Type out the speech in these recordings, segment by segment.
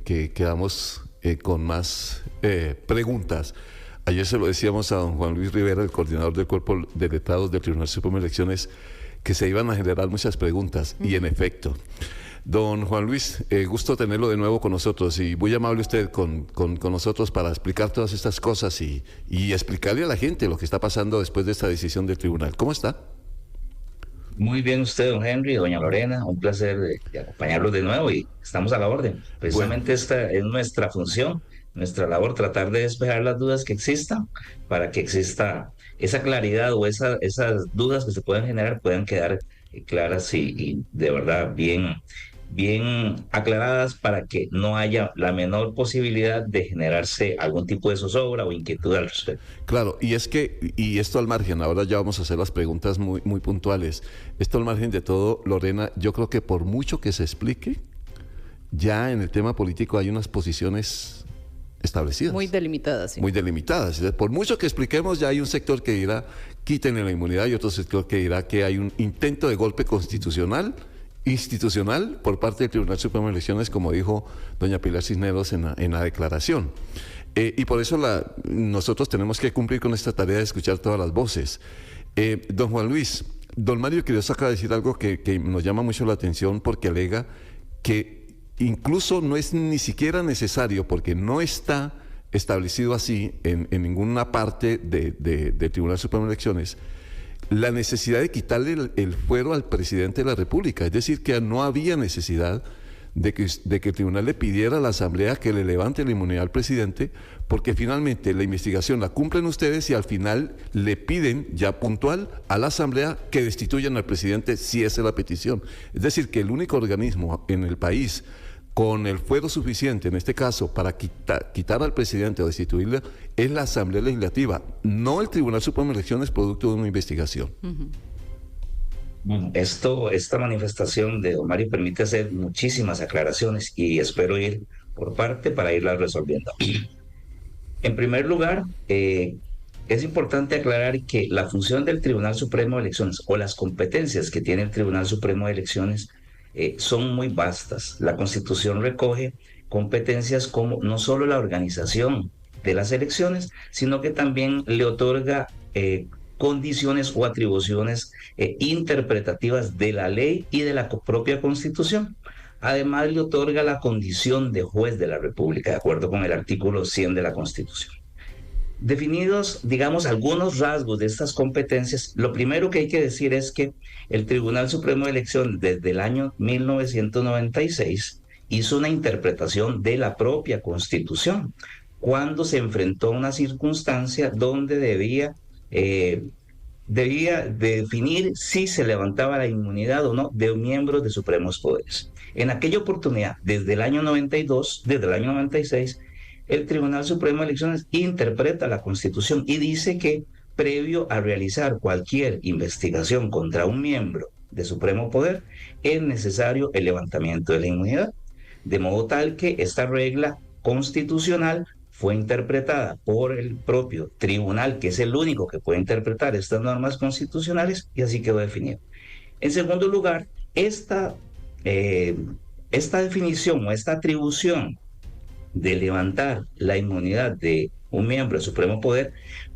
que quedamos con más preguntas. Ayer se lo decíamos a don Juan Luis Rivera, el coordinador del Cuerpo de Letrados del Tribunal Supremo de Elecciones, que se iban a generar muchas preguntas, y en efecto. Don Juan Luis, gusto tenerlo de nuevo con nosotros, y muy amable usted con nosotros para explicar todas estas cosas y explicarle a la gente lo que está pasando después de esta decisión del tribunal. ¿Cómo está? Muy bien usted, don Henry, doña Lorena, un placer de acompañarlos de nuevo y estamos a la orden. Bueno, Precisamente esta es nuestra función, nuestra labor, tratar de despejar las dudas que existan para que exista esa claridad o esas dudas que se puedan generar puedan quedar claras y de verdad bien aclaradas para que no haya la menor posibilidad de generarse algún tipo de zozobra o inquietud al respecto. claro, y esto al margen, ahora ya vamos a hacer las preguntas muy puntuales. Esto al margen de todo, Lorena, yo creo que por mucho que se explique, ya en el tema político hay unas posiciones establecidas. Muy delimitada, sí. Muy delimitadas. Por mucho que expliquemos, ya hay un sector que dirá, quítenle la inmunidad, y otro sector que dirá que hay un intento de golpe constitucional, institucional, por parte del Tribunal Supremo de Elecciones, como dijo doña Pilar Cisneros en la declaración. Y por eso nosotros tenemos que cumplir con esta tarea de escuchar todas las voces. Don Juan Luis, don Mario Quiroz acaba de decir algo que nos llama mucho la atención, porque alega que incluso no es ni siquiera necesario, porque no está establecido así en ninguna parte del Tribunal Supremo de Elecciones, la necesidad de quitarle el fuero al presidente de la República. Es decir, que no había necesidad de que el tribunal le pidiera a la Asamblea que le levante la inmunidad al presidente, porque finalmente la investigación la cumplen ustedes y al final le piden ya puntual a la Asamblea que destituyan al presidente si esa es la petición. Es decir, que el único organismo en el país con el fuero suficiente, en este caso, para quitar al presidente o destituirle, es la Asamblea Legislativa, no el Tribunal Supremo de Elecciones producto de una investigación. Bueno, esta manifestación de don Mario permite hacer muchísimas aclaraciones y espero ir por parte para irlas resolviendo. En primer lugar, es importante aclarar que la función del Tribunal Supremo de Elecciones o las competencias que tiene el Tribunal Supremo de Elecciones son muy vastas. La Constitución recoge competencias como no solo la organización de las elecciones, sino que también le otorga condiciones o atribuciones interpretativas de la ley y de la propia Constitución. Además, le otorga la condición de juez de la República, de acuerdo con el artículo 100 de la Constitución. Definidos, digamos, algunos rasgos de estas competencias, lo primero que hay que decir es que el Tribunal Supremo de Elecciones desde el año 1996 hizo una interpretación de la propia Constitución cuando se enfrentó a una circunstancia donde debía definir si se levantaba la inmunidad o no de miembros de supremos poderes. En aquella oportunidad, desde el año 92, desde el año 96, el Tribunal Supremo de Elecciones interpreta la Constitución y dice que previo a realizar cualquier investigación contra un miembro de supremo poder, es necesario el levantamiento de la inmunidad, de modo tal que esta regla constitucional fue interpretada por el propio tribunal, que es el único que puede interpretar estas normas constitucionales, y así quedó definido. En segundo lugar, eh, esta definición o esta atribución de levantar la inmunidad de un miembro del Supremo Poder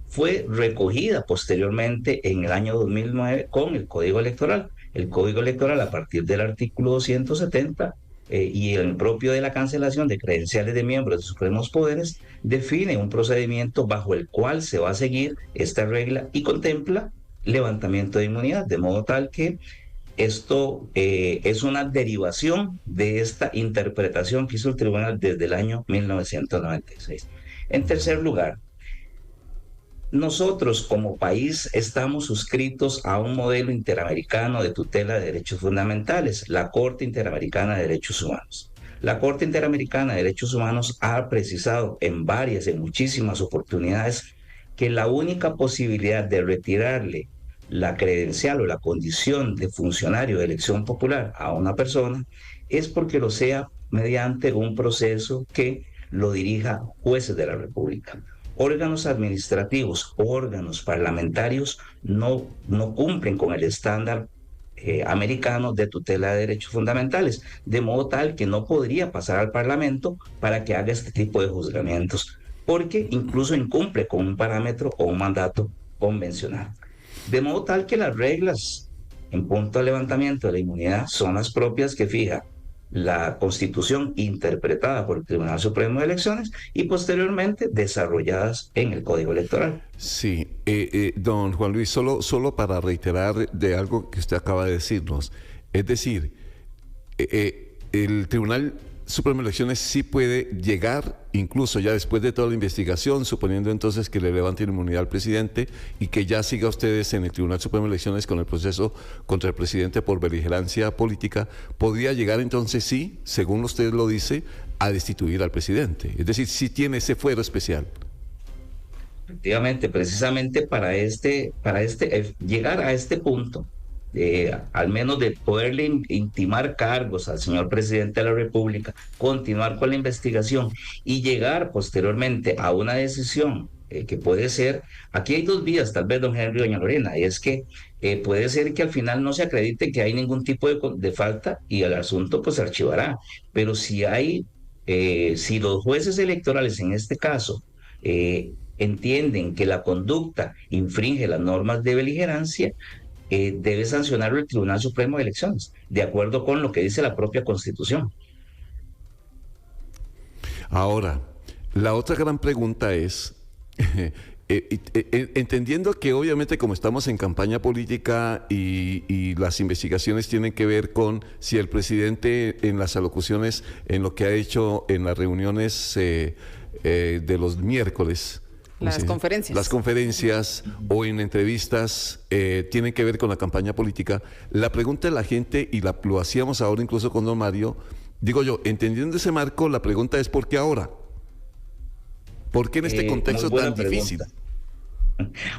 fue recogida posteriormente en el año 2009 con el Código Electoral. El Código Electoral, a partir del artículo 270 y el propio de la cancelación de credenciales de miembros de supremos poderes, define un procedimiento bajo el cual se va a seguir esta regla y contempla levantamiento de inmunidad, de modo tal que esto es una derivación de esta interpretación que hizo el tribunal desde el año 1996. En tercer lugar, nosotros como país estamos suscritos a un modelo interamericano de tutela de derechos fundamentales, la Corte Interamericana de Derechos Humanos. La Corte Interamericana de Derechos Humanos ha precisado en muchísimas oportunidades, que la única posibilidad de retirarle la credencial o la condición de funcionario de elección popular a una persona es porque lo sea mediante un proceso que lo dirija jueces de la República. Órganos administrativos, órganos parlamentarios no cumplen con el estándar americano de tutela de derechos fundamentales, de modo tal que no podría pasar al Parlamento para que haga este tipo de juzgamientos, porque incluso incumple con un parámetro o un mandato convencional. De modo tal que las reglas en punto al levantamiento de la inmunidad son las propias que fija la Constitución interpretada por el Tribunal Supremo de Elecciones y posteriormente desarrolladas en el Código Electoral. Sí, don Juan Luis, solo para reiterar de algo que usted acaba de decirnos, es decir, el Tribunal Supremo de Elecciones sí puede llegar, incluso ya después de toda la investigación, suponiendo entonces que le levanten inmunidad al presidente y que ya siga ustedes en el Tribunal Supremo de Elecciones con el proceso contra el presidente por beligerancia política, podría llegar entonces sí, según usted lo dice, a destituir al presidente. Es decir, sí tiene ese fuero especial. Efectivamente, precisamente llegar a este punto, al menos de poderle intimar cargos al señor presidente de la República, continuar con la investigación y llegar posteriormente a una decisión que puede ser, aquí hay dos vías, tal vez, don Henry y doña Lorena, y es que puede ser que al final no se acredite que hay ningún tipo de falta y el asunto pues se archivará, pero si los jueces electorales en este caso entienden que la conducta infringe las normas de beligerancia, debe sancionarlo el Tribunal Supremo de Elecciones, de acuerdo con lo que dice la propia Constitución. Ahora, la otra gran pregunta es, entendiendo que obviamente como estamos en campaña política y las investigaciones tienen que ver con si el presidente en las alocuciones, en lo que ha hecho en las reuniones de los miércoles, las conferencias o en entrevistas tienen que ver con la campaña política, la pregunta de la gente, y lo hacíamos ahora incluso con don Mario, digo yo, entendiendo ese marco, la pregunta es ¿por qué ahora? ¿Por qué en este contexto tan difícil?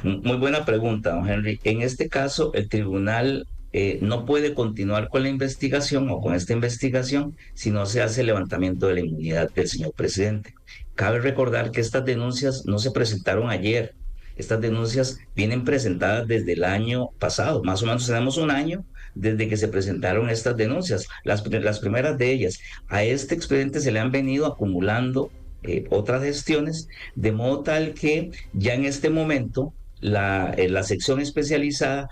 Muy buena pregunta, don Henry. En este caso, el tribunal no puede continuar con la investigación o con esta investigación si no se hace el levantamiento de la inmunidad del señor presidente. Cabe recordar que estas denuncias no se presentaron ayer. Estas denuncias vienen presentadas desde el año pasado. Más o menos tenemos un año desde que se presentaron estas denuncias. Las primeras de ellas. A este expediente se le han venido acumulando otras gestiones, de modo tal que ya en este momento la sección especializada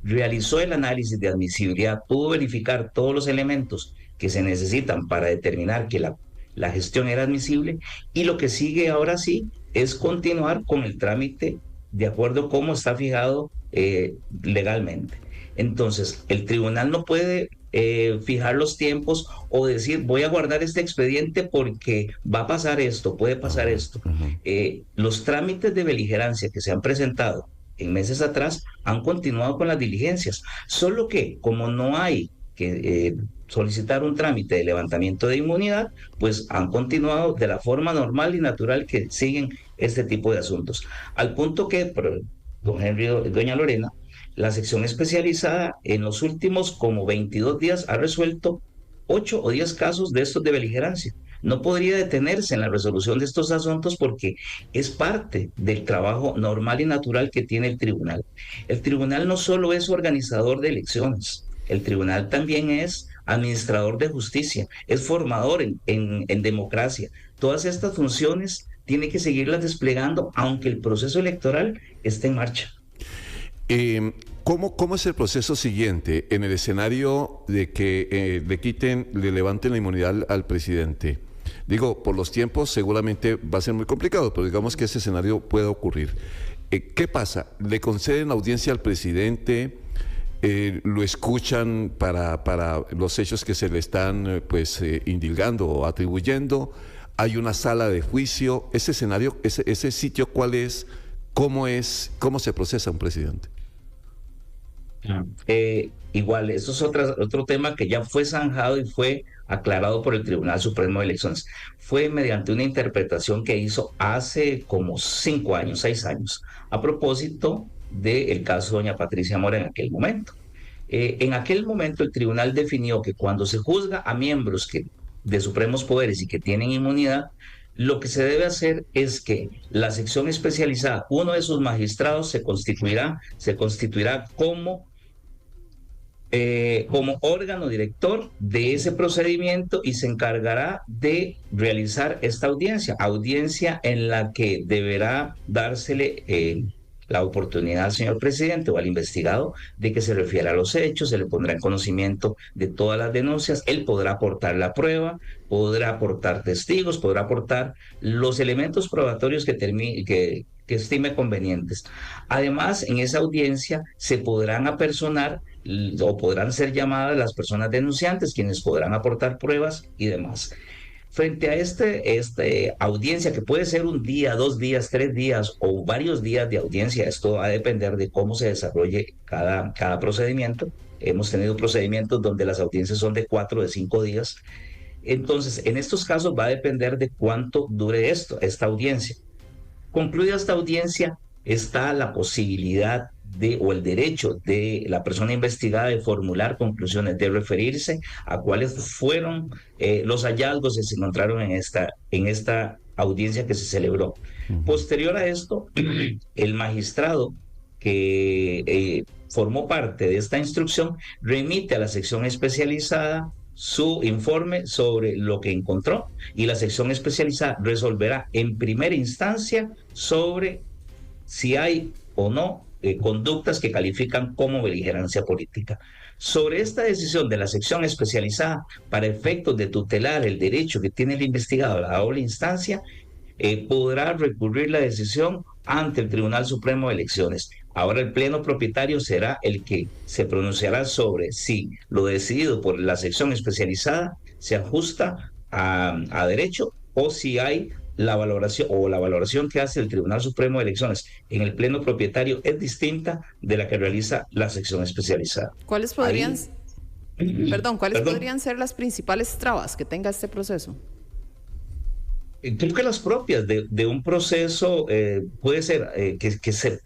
realizó el análisis de admisibilidad, pudo verificar todos los elementos que se necesitan para determinar que la gestión era admisible, y lo que sigue ahora sí es continuar con el trámite de acuerdo a cómo está fijado legalmente. Entonces, el tribunal no puede fijar los tiempos o decir voy a guardar este expediente porque va a pasar esto, puede pasar esto. Los trámites de beligerancia que se han presentado en meses atrás han continuado con las diligencias, solo que como no hay que solicitar un trámite de levantamiento de inmunidad, pues han continuado de la forma normal y natural que siguen este tipo de asuntos. Al punto que, don Henry y doña Lorena, la sección especializada en los últimos como 22 días ha resuelto 8 o 10 casos de estos de beligerancia. No podría detenerse en la resolución de estos asuntos porque es parte del trabajo normal y natural que tiene el tribunal. El tribunal no solo es organizador de elecciones, el tribunal también es administrador de justicia, es formador en democracia. Todas estas funciones tiene que seguirlas desplegando aunque el proceso electoral esté en marcha. ¿Cómo es el proceso siguiente en el escenario de que le levanten la inmunidad al presidente? Digo, por los tiempos seguramente va a ser muy complicado, pero digamos que ese escenario puede ocurrir. ¿Qué pasa? ¿Le conceden audiencia al presidente? ¿Lo escuchan para los hechos que se le están indilgando o atribuyendo? ¿Hay una sala de juicio? ¿Ese escenario, ese sitio cuál es? ¿Cómo se procesa un presidente? Igual, eso es otro tema que ya fue zanjado y fue aclarado por el Tribunal Supremo de Elecciones. Fue mediante una interpretación que hizo hace como 5 años, 6 años, a propósito del caso de doña Patricia Mora en aquel momento. En aquel momento el tribunal definió que cuando se juzga a miembros de supremos poderes y que tienen inmunidad, lo que se debe hacer es que la sección especializada, uno de sus magistrados se constituirá como como órgano director de ese procedimiento y se encargará de realizar esta audiencia en la que deberá dársele la oportunidad al señor presidente o al investigado de que se refiera a los hechos, se le pondrá en conocimiento de todas las denuncias, él podrá aportar la prueba, podrá aportar testigos, podrá aportar los elementos probatorios que estime convenientes. Además, en esa audiencia se podrán apersonar o podrán ser llamadas las personas denunciantes, quienes podrán aportar pruebas y demás. Frente a esta audiencia, que puede ser un día, 2 días, 3 días o varios días de audiencia, esto va a depender de cómo se desarrolle cada procedimiento. Hemos tenido procedimientos donde las audiencias son de 4, de 5 días. Entonces, en estos casos va a depender de cuánto dure esta audiencia. Concluida esta audiencia, está la posibilidad o el derecho de la persona investigada de formular conclusiones, de referirse a cuáles fueron los hallazgos que se encontraron en esta audiencia que se celebró. Posterior a esto, el magistrado que formó parte de esta instrucción remite a la sección especializada su informe sobre lo que encontró, y la sección especializada resolverá en primera instancia sobre si hay o no conductas que califican como beligerancia política. Sobre esta decisión de la sección especializada, para efectos de tutelar el derecho que tiene el investigado a la doble instancia, podrá recurrir la decisión ante el Tribunal Supremo de Elecciones. Ahora el pleno propietario será el que se pronunciará sobre si lo decidido por la sección especializada se ajusta a derecho, o si hay la valoración que hace el Tribunal Supremo de Elecciones en el pleno propietario es distinta de la que realiza la sección especializada. ¿Cuáles podrían, ¿cuáles Perdón. podrían ser las principales trabas que tenga este proceso? Creo que las propias de un proceso puede ser que se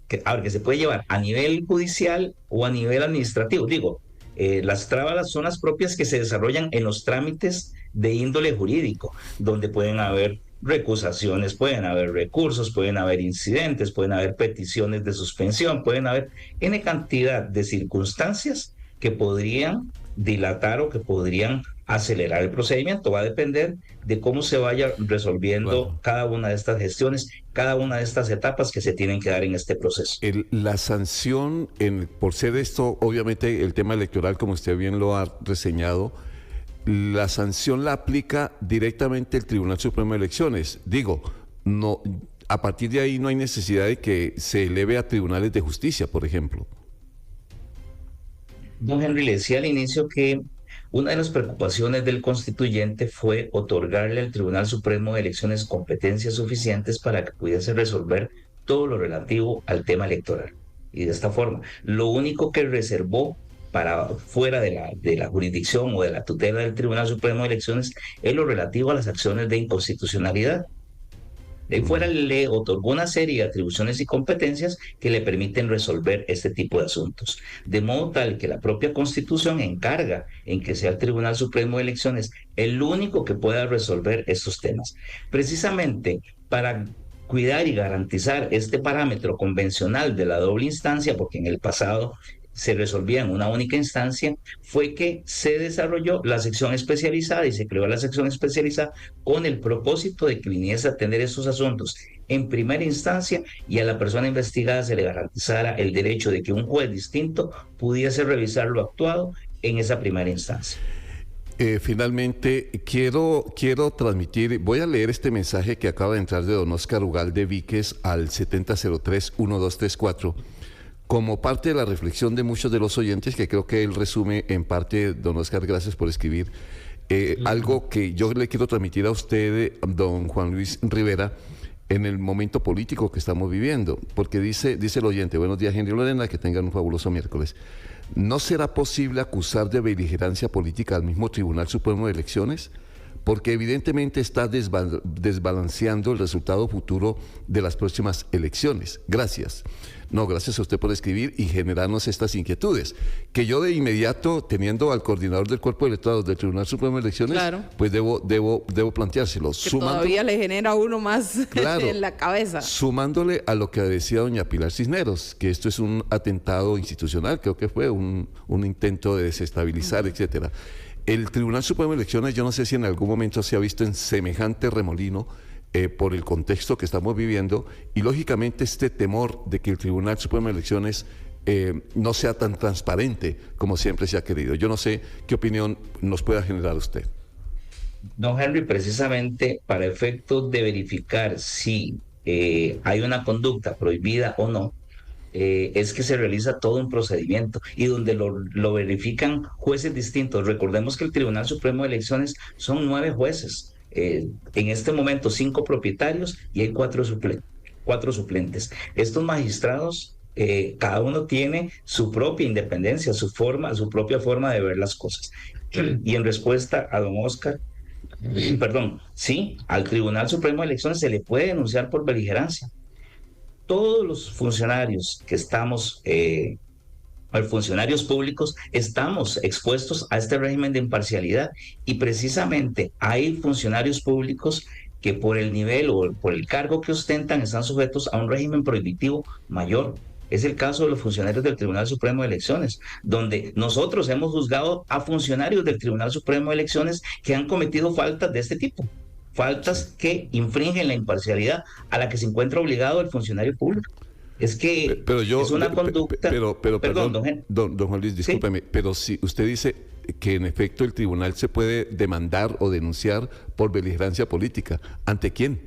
puede llevar a nivel judicial o a nivel administrativo. Digo, las trabas son las propias que se desarrollan en los trámites de índole jurídico, donde pueden haber recusaciones, pueden haber recursos, pueden haber incidentes, pueden haber peticiones de suspensión, pueden haber N cantidad de circunstancias que podrían dilatar o que podrían acelerar el procedimiento. Va a depender de cómo se vaya resolviendo cada una de estas gestiones, cada una de estas etapas que se tienen que dar en este proceso. La sanción, por ser esto, obviamente, el tema electoral, como usted bien lo ha reseñado, la sanción la aplica directamente el Tribunal Supremo de Elecciones. Digo, no, a partir de ahí no hay necesidad de que se eleve a tribunales de justicia, por ejemplo. Don Henry, le decía al inicio que una de las preocupaciones del constituyente fue otorgarle al Tribunal Supremo de Elecciones competencias suficientes para que pudiese resolver todo lo relativo al tema electoral. Y de esta forma, lo único que reservó para fuera de la jurisdicción o de la tutela del Tribunal Supremo de Elecciones es lo relativo a las acciones de inconstitucionalidad. De ahí fuera le otorgó una serie de atribuciones y competencias que le permiten resolver este tipo de asuntos. De modo tal que la propia Constitución encarga en que sea el Tribunal Supremo de Elecciones el único que pueda resolver estos temas. Precisamente para cuidar y garantizar este parámetro convencional de la doble instancia, porque en el pasado se resolvía en una única instancia, fue que se desarrolló la sección especializada y se creó la sección especializada con el propósito de que viniese a atender estos asuntos en primera instancia, y a la persona investigada se le garantizara el derecho de que un juez distinto pudiese revisar lo actuado en esa primera instancia. Finalmente, quiero transmitir, voy a leer este mensaje que acaba de entrar de don Oscar Ugalde Víquez al 7003-1234. Como parte de la reflexión de muchos de los oyentes, que creo que él resume en parte, don Oscar, gracias por escribir, algo que yo le quiero transmitir a usted, don Juan Luis Rivera, en el momento político que estamos viviendo, porque dice el oyente: buenos días, Henry Lorena, que tengan un fabuloso miércoles. ¿No será posible acusar de beligerancia política al mismo Tribunal Supremo de Elecciones? porque evidentemente está desbalanceando el resultado futuro de las próximas elecciones. Gracias. No, gracias a usted por escribir y generarnos estas inquietudes. Que yo de inmediato, teniendo al coordinador del Cuerpo de Letrados del Tribunal Supremo de Elecciones, claro, pues debo planteárselo. Que todavía le genera a uno más claro, en la cabeza. Sumándole a lo que decía doña Pilar Cisneros, que esto es un atentado institucional, creo que fue un intento de desestabilizar, etcétera. El Tribunal Supremo de Elecciones, yo no sé si en algún momento se ha visto en semejante remolino por el contexto que estamos viviendo y lógicamente este temor de que el Tribunal Supremo de Elecciones no sea tan transparente como siempre se ha querido. Yo no sé qué opinión nos pueda generar usted. Don Henry, precisamente para efectos de verificar si hay una conducta prohibida o no, es que se realiza todo un procedimiento y donde lo verifican jueces distintos. Recordemos que el Tribunal Supremo de Elecciones son 9 jueces. En este momento 5 propietarios y hay 4 suplentes. Estos magistrados, cada uno tiene su propia independencia, su propia forma de ver las cosas. Y en respuesta a don Oscar, perdón, sí, al Tribunal Supremo de Elecciones se le puede denunciar por beligerancia. Todos los funcionarios que estamos, funcionarios públicos, estamos expuestos a este régimen de imparcialidad y precisamente hay funcionarios públicos que por el nivel o por el cargo que ostentan están sujetos a un régimen prohibitivo mayor. Es el caso de los funcionarios del Tribunal Supremo de Elecciones, donde nosotros hemos juzgado a funcionarios del Tribunal Supremo de Elecciones que han cometido faltas de este tipo. Faltas que infringen la imparcialidad a la que se encuentra obligado el funcionario público. Es que es una conducta... Perdón, don Juan Luis, discúlpeme, ¿sí? Pero si usted dice que en efecto el tribunal se puede demandar o denunciar por beligerancia política, ¿ante quién?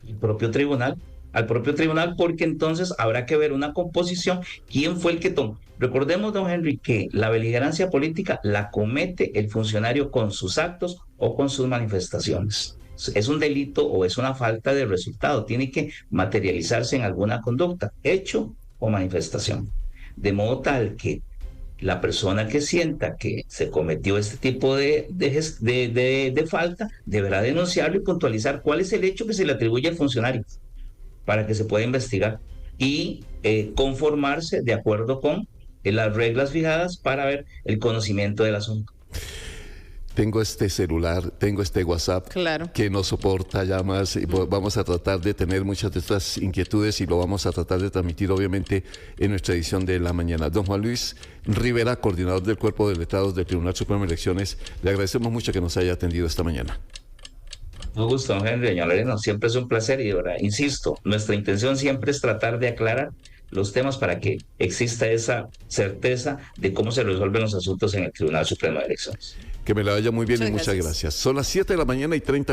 El propio tribunal. Al propio tribunal, porque entonces habrá que ver una composición, quién fue el que tomó. Recordemos, don Henry, que la beligerancia política la comete el funcionario con sus actos o con sus manifestaciones. Es un delito o es una falta de resultado, tiene que materializarse en alguna conducta, hecho o manifestación. De modo tal que la persona que sienta que se cometió este tipo de falta deberá denunciarlo y puntualizar cuál es el hecho que se le atribuye al funcionario, para que se pueda investigar y conformarse de acuerdo con las reglas fijadas para ver el conocimiento del asunto. Tengo este celular, tengo este WhatsApp, claro, que no soporta llamadas. Vamos a tratar de tener muchas de estas inquietudes y lo vamos a tratar de transmitir obviamente en nuestra edición de la mañana. Don Juan Luis Rivera, coordinador del Cuerpo de Letrados del Tribunal Supremo de Elecciones, le agradecemos mucho que nos haya atendido esta mañana. Un gusto, don Henry, doña Lorena, siempre es un placer y de verdad, insisto, nuestra intención siempre es tratar de aclarar los temas para que exista esa certeza de cómo se resuelven los asuntos en el Tribunal Supremo de Elecciones. Que me la vaya muy bien y muchas gracias. Son las 7 de la mañana y 30 minutos.